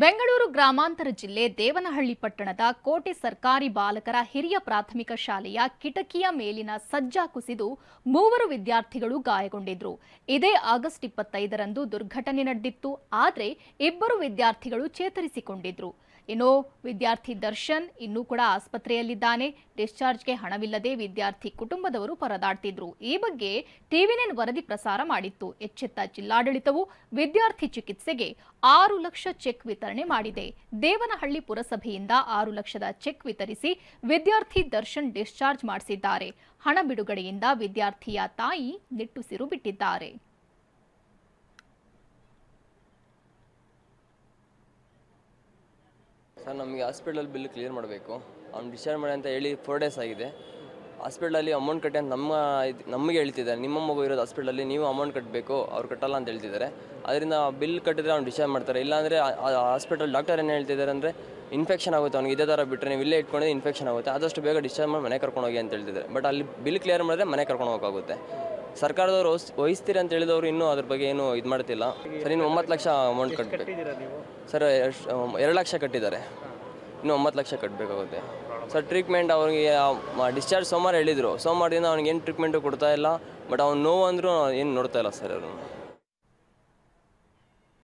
ಬೆಂಗಳೂರು ಗ್ರಾಮಾಂತರ ಜಿಲ್ಲೆ ದೇವನಹಳ್ಳಿ ಪಟ್ಟಣದ ಕೋಟೆ ಸರ್ಕಾರಿ ಬಾಲಕರ ಹಿರಿಯ ಪ್ರಾಥಮಿಕ ಶಾಲೆಯ ಕಿಟಕಿಯ ಮೇಲಿನ ಸಜ್ಜಾ ಕುಸಿದು 3 ವಿದ್ಯಾರ್ಥಿಗಳು ಗಾಯಗೊಂಡಿದ್ರು. ಇದೇ ಆಗಸ್ಟ್ 25ರಂದು ದುರ್ಘಟನೆ ನಡೆದಿತ್ತು. ಆದರೆ 2 ವಿದ್ಯಾರ್ಥಿಗಳು ಚೇತರಿಸಿಕೊಂಡಿದ್ರು. ಇನ್ನು ವಿದ್ಯಾರ್ಥಿ ದರ್ಶನ್ ಇನ್ನೂ ಕೂಡ ಆಸ್ಪತ್ರೆಯಲ್ಲಿದ್ದಾನೆ. ಡಿಸ್ಚಾರ್ಜ್ಗೆ ಹಣವಿಲ್ಲದೆ ವಿದ್ಯಾರ್ಥಿ ಕುಟುಂಬದವರು ಪರದಾಡ್ತಿದ್ರು. ಈ ಬಗ್ಗೆ ಟಿವಿ9 ವರದಿ ಪ್ರಸಾರ ಮಾಡಿತ್ತು. ಎಚ್ಚೆತ್ತ ಜಿಲ್ಲಾಡಳಿತವು ವಿದ್ಯಾರ್ಥಿ ಚಿಕಿತ್ಸೆಗೆ 6 ಲಕ್ಷ ಚೆಕ್ ವಿತರಣೆ ಮಾಡಿದೆ. ದೇವನಹಳ್ಳಿ ಪುರಸಭೆಯಿಂದ 6 ಲಕ್ಷದ ಚೆಕ್ ವಿತರಿಸಿ ವಿದ್ಯಾರ್ಥಿ ದರ್ಶನ್ ಡಿಸ್ಚಾರ್ಜ್ ಮಾಡಿಸಿದ್ದಾರೆ. ಹಣ ಬಿಡುಗಡೆಯಿಂದ ವಿದ್ಯಾರ್ಥಿಯ ತಾಯಿ ನಿಟ್ಟುಸಿರು ಬಿಟ್ಟಿದ್ದಾರೆ. ಸರ್, ನಮಗೆ ಹಾಸ್ಪಿಟಲ್ ಬಿಲ್ ಕ್ಲಿಯರ್ ಮಾಡಬೇಕು. ಅವ್ನು ಡಿಸ್ಚಾರ್ಜ್ ಮಾಡಿ ಅಂತ ಹೇಳಿ 4 ಡೇಸ್ ಆಗಿದೆ. ಹಾಸ್ಪಿಟಲಲ್ಲಿ ಅಮೌಂಟ್ ಕಟ್ಟಿ ಅಂತ ನಮಗೆ ಹೇಳ್ತಿದ್ದಾರೆ. ನಿಮ್ಮ ಮಗು ಇರೋದು ಹಾಸ್ಪಿಟಲಲ್ಲಿ, ನೀವು ಅಮೌಂಟ್ ಕಟ್ಟಬೇಕು, ಅವ್ರು ಕಟ್ಟಲ್ಲ ಅಂತ ಹೇಳ್ತಿದ್ದಾರೆ. ಅದರಿಂದ ಬಿಲ್ ಕಟ್ಟಿದ್ರೆ ಅವ್ನು ಡಿಸ್ಚಾರ್ಜ್ ಮಾಡ್ತಾರೆ. ಇಲ್ಲಾಂದರೆ ಹಾಸ್ಪಿಟಲ್ ಡಾಕ್ಟರ್ ಏನು ಹೇಳ್ತಿದ್ದಾರೆ ಅಂದರೆ ಇನ್ಫೆಕ್ಷನ್ ಆಗುತ್ತೆ, ಅವ್ನಿಗೆ ಇದೇ ಥರ ಬಿಟ್ಟರೆ ನೀವು ಇಲ್ಲೇ ಇಟ್ಕೊಂಡ್ರೆ ಇನ್ಫೆಕ್ಷನ್ ಆಗುತ್ತೆ, ಆದಷ್ಟು ಬೇಗ ಡಿಸ್ಚಾರ್ಜ್ ಮಾಡಿ ಮನೆ ಕರ್ಕೊಂಡು ಹೋಗಿ ಅಂತ ಹೇಳ್ತಿದ್ದಾರೆ. ಬಟ್ ಅಲ್ಲಿ ಬಿಲ್ ಕ್ಲಿಯರ್ ಮಾಡಿದ್ರೆ ಮನೆ ಕರ್ಕೊಂಡು ಹೋಗೋಕ್ಕಾಗುತ್ತೆ. ಸರ್ಕಾರದವ್ರು ವಹಿಸ್ತೀರಿ ಅಂತ ಹೇಳಿದವರು ಇನ್ನೂ ಅದ್ರ ಬಗ್ಗೆ ಏನು ಇದು ಮಾಡ್ತಿಲ್ಲ. ಸರ್, ಇನ್ನು 9 ಲಕ್ಷ ಅಮೌಂಟ್ ಕಟ್ಟಬೇಕು. ಸರ್, 2 ಲಕ್ಷ ಕಟ್ಟಿದ್ದಾರೆ, ಇನ್ನು 9 ಲಕ್ಷ ಕಟ್ಟಬೇಕಾಗುತ್ತೆ. ಸರ್, ಟ್ರೀಟ್ಮೆಂಟ್ ಅವ್ರಿಗೆ ಡಿಸ್ಚಾರ್ಜ್ ಸೋಮವಾರ ಹೇಳಿದರು. ಸೋಮವಾರದಿಂದ ಅವ್ನಿಗೆ ಏನು ಟ್ರೀಟ್ಮೆಂಟು ಕೊಡ್ತಾ ಇಲ್ಲ. ಬಟ್ ಅವ್ನು ನೋವು ಅಂದರೂ ಏನು ನೋಡ್ತಾ ಇಲ್ಲ ಸರ್ ಅವರು.